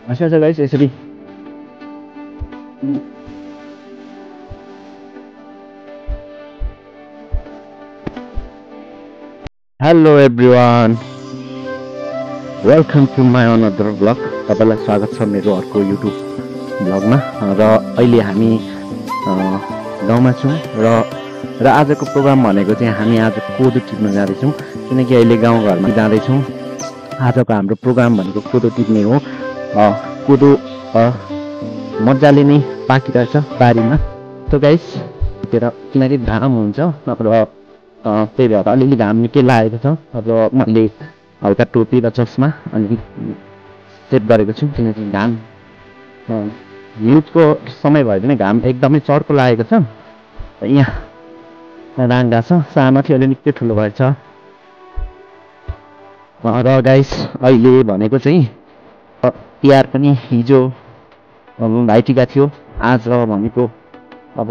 अच्छा छ गाइस यसरी hello everyone welcome to my another blog. तपाईँलाई स्वागत छ मेरो अर्को युट्युब ब्लगमा। र अहिले हामी गाउँमा छौँ र आजको प्रोग्राम भनेको चाहिँ हामी आज कोदो टिप्न जाँदैछौँ, किनकि अहिले गाउँघरमा जाँदैछौँ। आजको हाम्रो प्रोग्राम भनेको कोदो टिप्ने हो। कोदो मजाले नै पाकिरहेछ बारीमा। त गाइस त्यतिर किनकि घाम हुन्छ र त्यही भएर अलिअलि घाम निकै लागेको छ र मैले हल्का टोपी र चस्मा अनि सेट गरेको छु, किनकि घाम हिउँदको समय भयो भने घाम एकदमै चर्को लागेको छ। यहाँ राङ्गा छ, सानो थियो अहिले निकै ठुलो भएछ। र गाइस अहिले भनेको चाहिँ तिहार पनि हिजो भाइटिका थियो। आज भनेको अब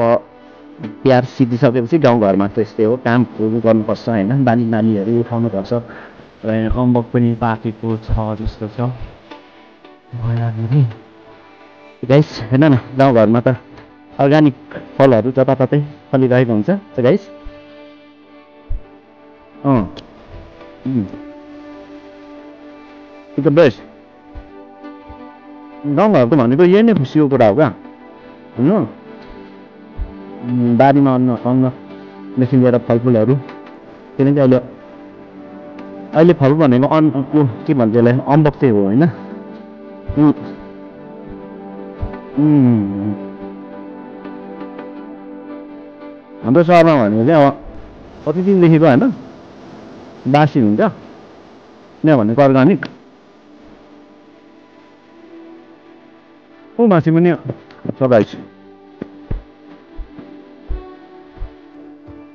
तिहार सिद्धिसकेपछि गाउँघरमा त यस्तै हो, कामहरू गर्नुपर्छ होइन, बानी नानीहरू उठाउनुपर्छ। र यहाँ अम्बक पनि पाकेको छ जस्तो छ। गाइस हेर्न न, गाउँघरमा त अर्ग्यानिक फलहरू जताततै फलिरहेको हुन्छ त गाइस। बेस्ट गाउँघरको भनेको यही नै खुसीको कुरा हो क्या होइन। बारीमा अन्नदेखि लिएर फलफुलहरू, किनकि अहिले फल भनेको अन्नको के भन्छ यसलाई, अम्बक चाहिँ हो होइन। हाम्रो सहरमा भनेको चाहिँ अब कति दिनदेखिको होइन बासी हुन्छ, यहाँ भनेको अर्ग्यानिक। मासि पनि सगाइस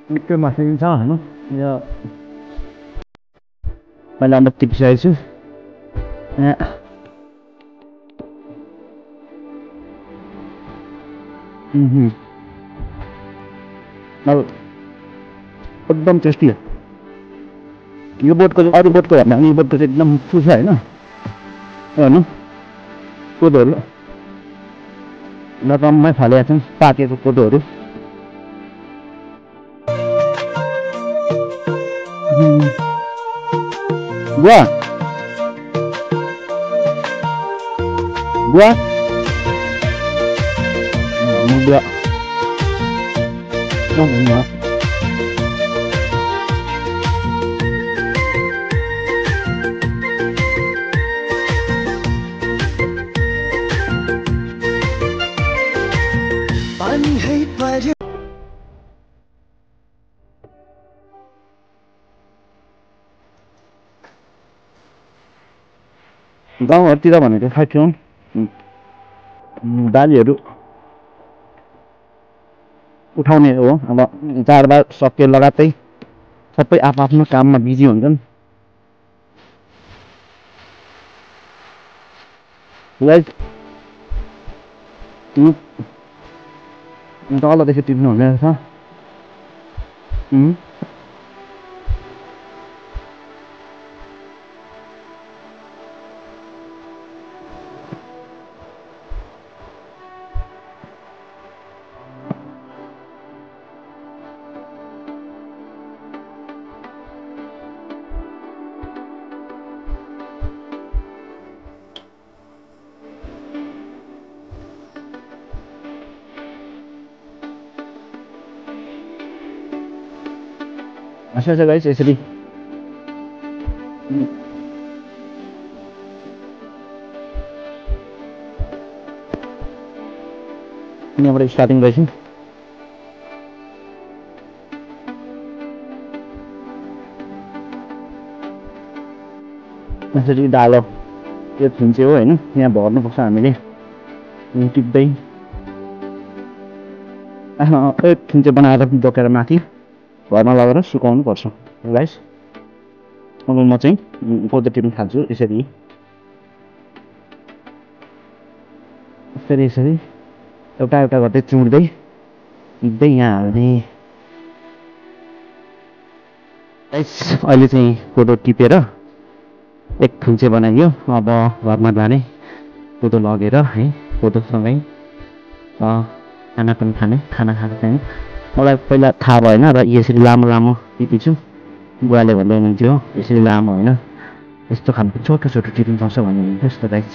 निकै मासु पनि छ होइन। यो मैले अन्त टिपिसकेको छु। अब एकदम टेस्टी। यो बोटको चाहिँ अरू बोटको भन्दा यो बोटको चाहिँ एकदम सुछ होइन हेर्नु, कोदोहरू रकममै फलेका छन्, पाकेको कोदोहरू। बुवा बुवा बुवा गाउँहरूतिर भनेको खाइथ्यौँ बालीहरू उठाउने हो। अब चाडबाड सकिए लगातारै सबै आफ्नो काममा बिजी हुन्छन्। तलदेखि टिप्नु हुने रहेछ। अच्छा छ गाइस यसरी यहाँबाट स्टार्टिङ रहेछ। यसरी डालो यो थुन्चे हो होइन, यहाँ भर्नुपर्छ हामीले टिप्दै। एक थुन्चे बनाएर बोकेर माथि घरमा लगेर सुकाउनु पर्छ गाइस। अब म चाहिँ कोदो टिप्न थाल्छु यसरी यसरी एउटा एउटा गर्दै चुड्दै टिप्दै यहाँ हाल्ने। गाइस अहिले चाहिँ कोदो टिपेर एक थुन्चे बनाइयो, अब घरमा जाने कोदो लगेर है कोदोसँगै खाना पनि खाना खाएको छैन मलाई पहिला थाहा भएन र यसरी लामो लामो टिपिछु बुवाले भन्दै हुनुहुन्थ्यो यसरी लामो होइन यस्तो खालको छोटो छोटो टिप्नु पर्छ भन्ने हुन्थ्यो यस्तो गाइस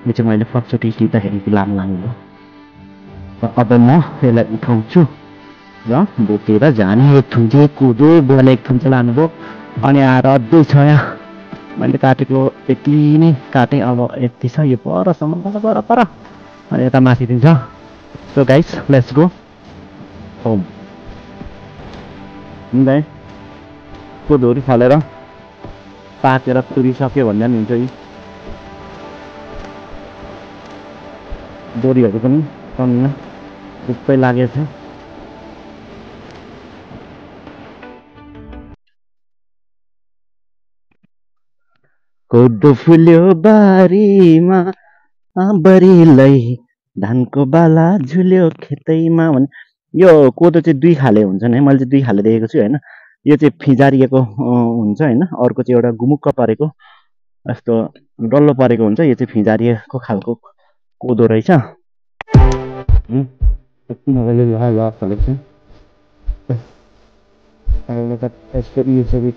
यो चाहिँ मैले फर्स्टचोटि टिप्दाखेरि लामो लामो भयो अब म यसलाई उठाउँछु र बोकेर जाने एक थुन्चे कोदो बुवाले एक थुन्चे लानुभयो अनि आएर अझै छ यहाँ मैले काटेको यति नै काटेँ अब यति छ यो परसम्म पर अनि यता माथि दिन्छ so guys let's go home guys कोदोहरू फालेर पाकेर तुरिसक्यो भन्दा पनि हुन्छ यी बोरीहरू पनि कमीमा थुप्रै लागेको छ कोदो फुल्यो बारीमा बरीलाई धानको बाला झुल्यो खेतैमा भने यो कोदो चाहिँ दुई खाले हुन्छन् है मैले चाहिँ दुई खाले देखेको छु होइन यो चाहिँ फिजारिएको हुन्छ होइन अर्को चाहिँ एउटा गुमुक्क परेको यस्तो डल्लो परेको हुन्छ यो चाहिँ फिजारिएको खालको कोदो रहेछ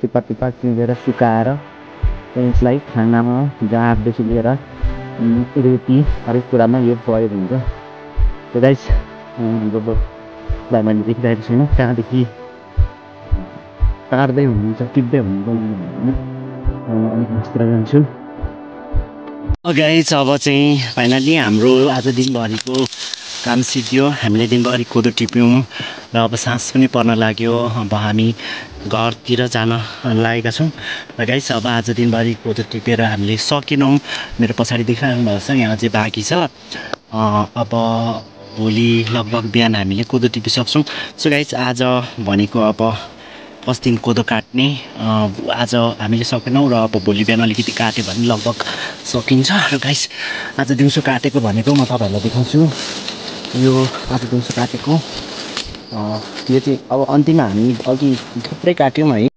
टिपा किनेर सुकाएर त्यसलाई खानामा जाँडदेखि लिएर रोटी हरेक कुरामा यो प्रयोग हुन्छ त्यो गाइस मैले देखिरहेको छैन कहाँदेखि काट्दै हुनुहुन्छ टिप्दै हुनुहुन्छ जान्छु गाइस अब चाहिँ फाइनली हाम्रो आज दिनभरिको काम सिद्धियो हामीले दिनभरि कोदो टिप्यौँ र अब साँझ पनि पर्न लाग्यो अब हामी घरतिर जान लागेका छौँ र गाइस अब आज दिनभरि कोदो टिपेर हामीले सकेनौँ मेरो पछाडि देखाइरहनु भएको छ यहाँ चाहिँ बाँकी छ अब भोलि लगभग बिहान हामीले कोदो टिपिसक्छौँ सो गाइस आज भनेको अब 5 दिन कोदो काट्ने आज हामीले सकेनौँ र अब भोलि बिहान अलिकति काट्यो भने लगभग सकिन्छ र गाइस आज दिउँसो काटेको भनेको म तपाईँहरूलाई देखाउँछु यो आज दिउँसो काटेको त्यो चाहिँ अब अन्तिममा हामी अघि थुप्रै काट्यौँ है